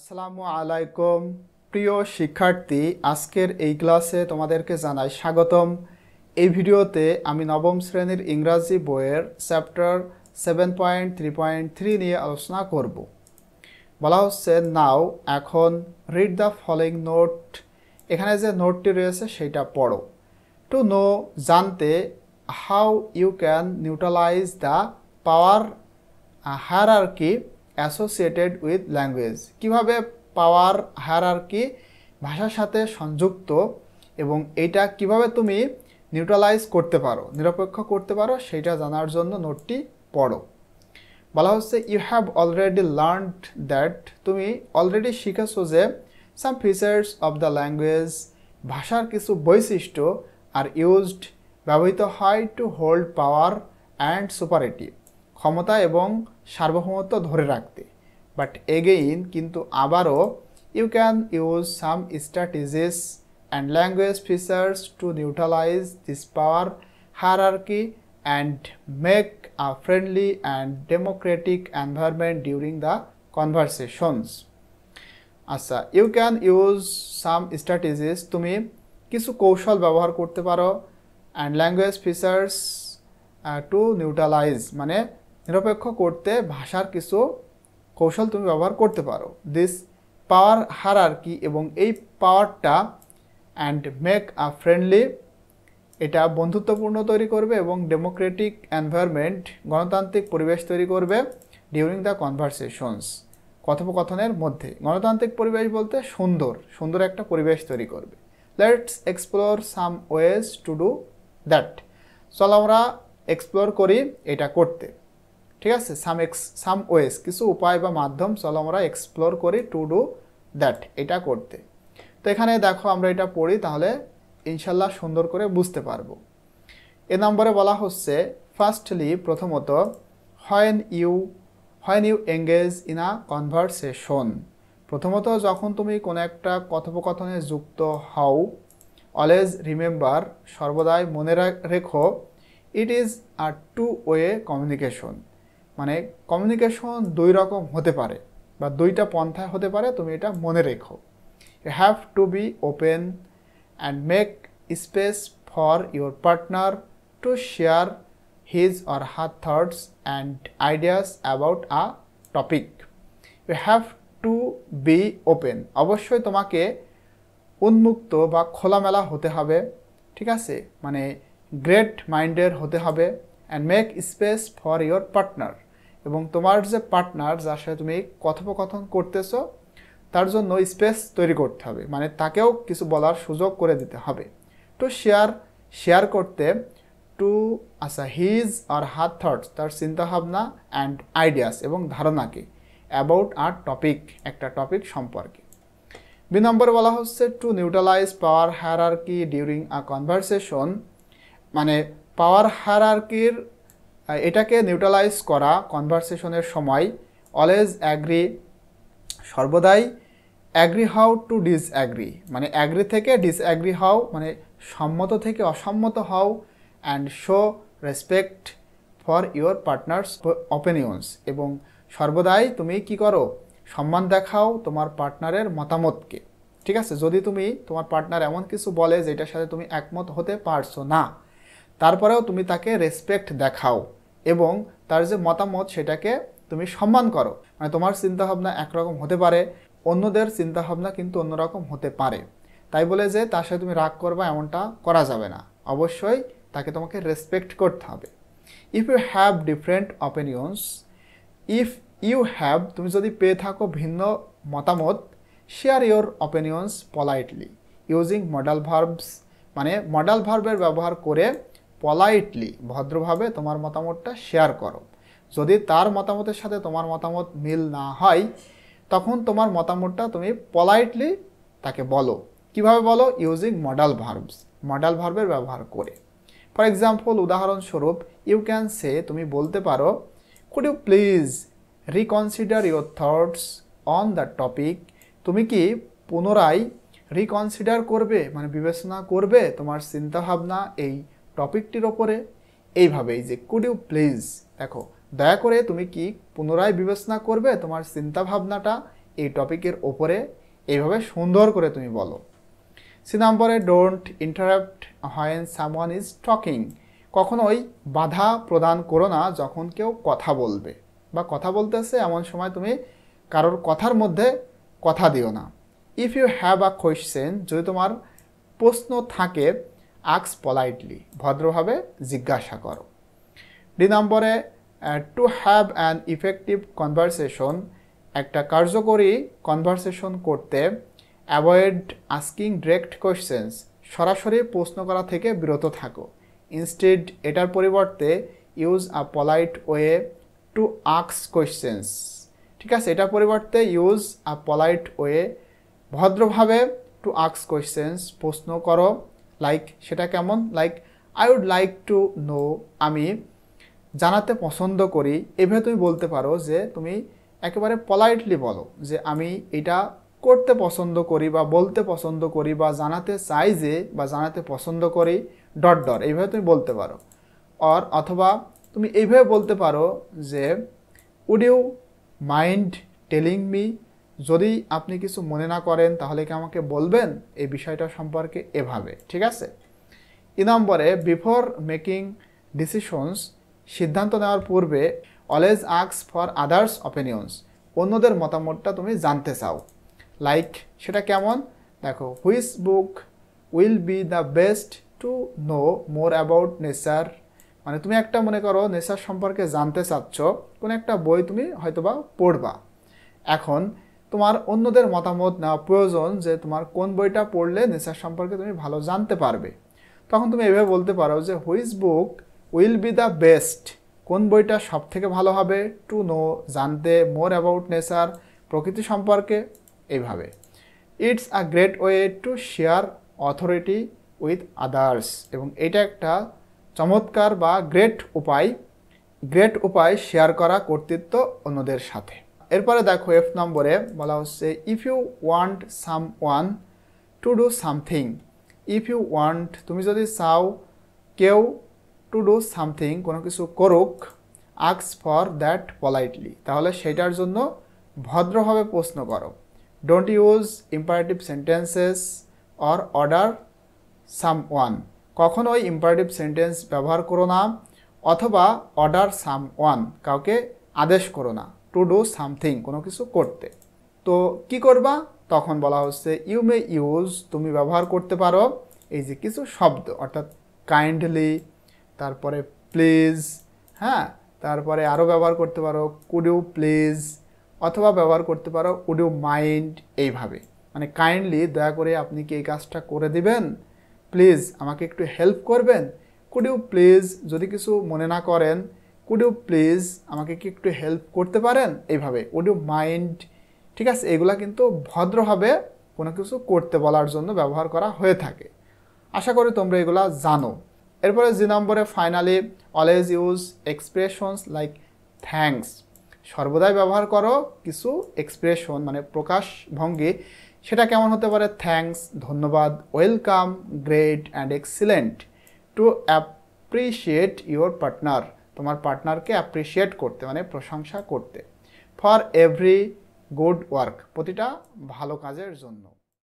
আসসালামু আলাইকুম প্রিয় শিক্ষার্থী, আজকের এই ক্লাসে তোমাদেরকে জানাই স্বাগতম। এই ভিডিওতে আমি নবম শ্রেণীর ইংরাজি বইয়ের চ্যাপ্টার 7.3.3 নিয়ে আলোচনা করব। বলা হচ্ছে নাও, এখন রিড দ্য ফলোইং নোট। এখানে যে নোটটি রয়েছে সেটা পড়ো। টু নো, জানতে, how you can neutralise the power hierarchy associated with language. কীভাবে পাওয়ার হায়ারার্কি ভাষার সাথে সংযুক্ত এবং এইটা কিভাবে তুমি নিউট্রালাইজ করতে পারো, নিরপেক্ষ করতে পারো, সেটা জানার জন্য নোটটি পড়ো। বলা হচ্ছে you have already learned that, তুমি অলরেডি শিখেছো যে some features of the language, ভাষার কিছু বৈশিষ্ট্য আর ইউজড, ব্যবহৃত হয় to hold power and superiority, ক্ষমতা এবং সার্বভৌমত্ব ধরে রাখতে। বাট এগেইন, কিন্তু আবারও, you can use some strategies and language features to neutralise this power hierarchy and make a friendly and democratic environment during the conversations. আচ্ছা, you can use some strategies, তুমি কিছু কৌশল ব্যবহার করতে পারো, and language features to neutralise, মানে নিরপেক্ষ করতে ভাষার কিছু কৌশল তুমি ব্যবহার করতে পারো। দিস পাওয়ার হায়ারার্কি, এবং এই পাওয়ারটা, অ্যান্ড মেক আ ফ্রেন্ডলি, এটা বন্ধুত্বপূর্ণ তৈরি করবে এবং ডেমোক্রেটিক এনভায়রনমেন্ট, গণতান্ত্রিক পরিবেশ তৈরি করবে ডিউরিং দ্য কনভারসেশনস, কথোপকথনের মধ্যে। গণতান্ত্রিক পরিবেশ বলতে সুন্দর একটা পরিবেশ তৈরি করবে। Let's explore some ways to do that. চলো আমরা এক্সপ্লোর করি এটা করতে। ঠিক আছে, সাম ওয়েজ, কিছু উপায় বা মাধ্যম, চলো আমরা এক্সপ্লোর করি টু ডু দ্যাট, এটা করতে। তো এখানে দেখো আমরা এটা পড়ি, তাহলে ইনশাল্লাহ সুন্দর করে বুঝতে পারবো। এ নম্বরে বলা হচ্ছে ফার্স্টলি, প্রথমত, when you engage in a conversation, প্রথমত যখন তুমি কোনো একটা কথোপকথনে যুক্ত হও, অলওয়েজ রিমেম্বার, সর্বদাই মনে রেখো, it is a two way communication, মানে কমিউনিকেশন দুই রকম হতে পারে বা দুইটা পন্থায় হতে পারে, তুমি এটা মনে রেখো। You have to be open and make space for your partner to share his or her thoughts and ideas about a topic. You have to be open, অবশ্যই তোমাকে উন্মুক্ত বা খোলামেলা হতে হবে, ঠিক আছে, মানে গ্রেট মাইন্ডের হতে হবে। And make space for your partner, এবং তোমার যে পার্টনার, যার সাথে তুমি কথোপকথন করতেছো, তার জন্য স্পেস তৈরি করতে হবে, মানে তাকেও কিছু বলার সুযোগ করে দিতে হবে। টু শেয়ার করতে, টু আচ্ছা হিজ আর হার থটস, তার চিন্তাভাবনা, অ্যান্ড আইডিয়াস, এবং ধারণাকে, অ্যাবাউট আর টপিক, একটা টপিক সম্পর্কে। বি নম্বরে বলা হচ্ছে to neutralize power hierarchy during a conversation, মানে পাওয়ার হায়ারার্কির এটাকে নিউট্রালাইজ করা কনভারসেশনের সময়। অলওয়েজ অ্যাগ্রি, সর্বদাই অ্যাগ্রি হাউ টু ডিসঅ্যাগ্রি, মানে অ্যাগ্রি থেকে ডিসঅ্যাগ্রি হাও, মানে সম্মত থেকে অসম্মত হও। And show respect for your partner's opinions, এবং সর্বদাই তুমি কি করো, সম্মান দেখাও তোমার পার্টনারের মতামতকে। ঠিক আছে, যদি তুমি তোমার পার্টনার এমন কিছু বলে যেটার সাথে তুমি একমত হতে পারছো না, তারপরেও তুমি তাকে রেসপেক্ট দেখাও এবং তার যে মতামত সেটাকে তুমি সম্মান করো। মানে তোমার চিন্তাভাবনা একরকম হতে পারে, অন্যদের চিন্তাভাবনা কিন্তু অন্যরকম হতে পারে, তাই বলে যে তার সাথে তুমি রাগ করবা এমনটা করা যাবে না, অবশ্যই তাকে তোমাকে রেসপেক্ট করতে হবে। If you have different opinions, if you have, তুমি যদি পেয়ে থাকো ভিন্ন মতামত, share your opinions politely using modal verbs, মানে মডাল ভার্বের ব্যবহার করে পলাইটলি, ভদ্রভাবে তোমার মতামতটা শেয়ার করো। যদি তার মতামতের সাথে তোমার মতামত মিল না হয়, তখন তোমার মতামতটা তুমি পলাইটলি তাকে বলো। কিভাবে বলো? ইউজিং মডাল ভার্বস, মডাল ভার্বের ব্যবহার করে। ফর এক্সাম্পল, উদাহরণস্বরূপ, ইউ ক্যান সে, তুমি বলতে পারো, could you please reconsider your thoughts on the topic, তুমি কি পুনরায় রিকনসিডার করবে, মানে বিবেচনা করবে তোমার চিন্তাভাবনা এই টপিকটির ওপরে। এইভাবেই যে কুড ইউ প্লিজ, দেখো, দয়া করে তুমি কি পুনরায় বিবেচনা করবে তোমার চিন্তাভাবনাটা এই টপিকের ওপরে এইভাবে সুন্দর করে তুমি বলো। সি নম্বরে don't interrupt when someone is talking. কখনোই বাধা প্রদান করো না যখন কেউ কথা বলবে বা কথা বলতেছে এমন সময় তুমি কারোর কথার মধ্যে কথা দিও না। If you have a question, যদি তোমার প্রশ্ন থাকে, আস্ক পলাইটলি, ভদ্রভাবে জিজ্ঞাসা করো। ডি নম্বরে to have an effective conversation, একটা কার্যকরী কনভারসেশন করতে অ্যাভয়েড আস্কিং ডিরেক্ট কোয়েশ্চেন্স, সরাসরি প্রশ্ন করা থেকে বিরত থাকো। ইনস্টেড, এটার পরিবর্তে use a polite way to ask questions. ঠিক আছে, এটার পরিবর্তে ইউজ আ পলাইট ওয়ে, ভদ্রভাবে টু আস্ক কোয়েশ্চেন্স, প্রশ্ন করো। লাইক, সেটা কেমন? Like I would like to know, আমি জানাতে পছন্দ করি। এভাবে তুমি বলতে পারো যে তুমি একেবারে পলাইটলি বলো যে আমি এটা করতে পছন্দ করি বা বলতে পছন্দ করি বা জানাতে চাই যে বা জানাতে পছন্দ করি ডট ডট, এইভাবে তুমি বলতে পারো। অথবা তুমি এইভাবে বলতে পারো যে would you mind telling me, যদি আপনি কিছু মনে না করেন তাহলে কি আমাকে বলবেন এই বিষয়টা সম্পর্কে, এভাবে। ঠিক আছে। ই নম্বরে বিফোর মেকিং ডিসিশনস, সিদ্ধান্ত নেওয়ার পূর্বে always ask for others opinions, অন্যদের মতামতটা তুমি জানতে চাও। লাইক, সেটা কেমন? দেখো, which book will be the best to know more about nature, মানে তুমি একটা মনে করো নেচার সম্পর্কে জানতে চাচ্ছ, কোনো একটা বই তুমি হয়তোবা পড়বা। এখন তোমার অন্যদের মতামত নেওয়া প্রয়োজন যে তোমার কোন বইটা পড়লে নেচার সম্পর্কে তুমি ভালো জানতে পারবে। তখন তুমি এভাবে বলতে পারো যে which book will be the best, কোন বইটা সব থেকে ভালো হবে, টু নো, জানতে, মোর অ্যাবাউট নেচার, প্রকৃতি সম্পর্কে, এইভাবে। It's a great way to share authority with others, এবং এটা একটা চমৎকার বা গ্রেট উপায় শেয়ার করা কর্তৃত্ব অন্যদের সাথে। এরপরে দেখো এফ নম্বরে বলা হচ্ছে if you want someone to do something, if you want, তুমি যদি চাও কেউ, টু ডু সামথিং, কোনো কিছু করুক, আস্ক ফর দ্যাট পলাইটলি, তাহলে সেটার জন্য ভদ্রভাবে প্রশ্ন করো। Don't use imperative sentences or order some one, কখনোই ইম্পারেটিভ সেন্টেন্স ব্যবহার করো না অথবা অর্ডার সাম ওয়ান, কাউকে আদেশ করো না টু ডু সামথিং, কোনো কিছু করতে। তো কি করবা? তখন বলা হচ্ছে ইউ মে ইউজ, তুমি ব্যবহার করতে পারো এই যে কিছু শব্দ, অর্থাৎ কাইন্ডলি, তারপরে প্লিজ, হ্যাঁ, তারপরে আরও ব্যবহার করতে পারো কুড ইউ প্লিজ, অথবা ব্যবহার করতে পারো উড ইউ মাইন্ড, এইভাবে। মানে কাইন্ডলি, দয়া করে আপনি কি এই কাজটা করে দিবেন, প্লিজ আমাকে একটু হেল্প করবেন, কুড ইউ প্লিজ, যদি কিছু মনে না করেন, কুড ইউ প্লিজ আমাকে কি একটু হেল্প করতে পারেন, এইভাবে। উড ইউ মাইন্ড, ঠিক আছে, এগুলা কিন্তু ভদ্রভাবে কোনো কিছু করতে বলার জন্য ব্যবহার করা হয়ে থাকে। আশা করি তোমরা এগুলা জানো। এরপরে জি নম্বরে finally always use expressions like thanks, সর্বদাই ব্যবহার করো কিছু এক্সপ্রেশন, মানে প্রকাশ ভঙ্গি, সেটা কেমন হতে পারে? থ্যাঙ্কস, ধন্যবাদ, welcome, great and excellent, two appreciate your partner, তোমার পার্টনারকে অ্যাপ্রিসিয়েট করতে মানে প্রশংসা করতে, ফর এভরি গুড ওয়ার্ক, প্রতিটা ভালো কাজের জন্য।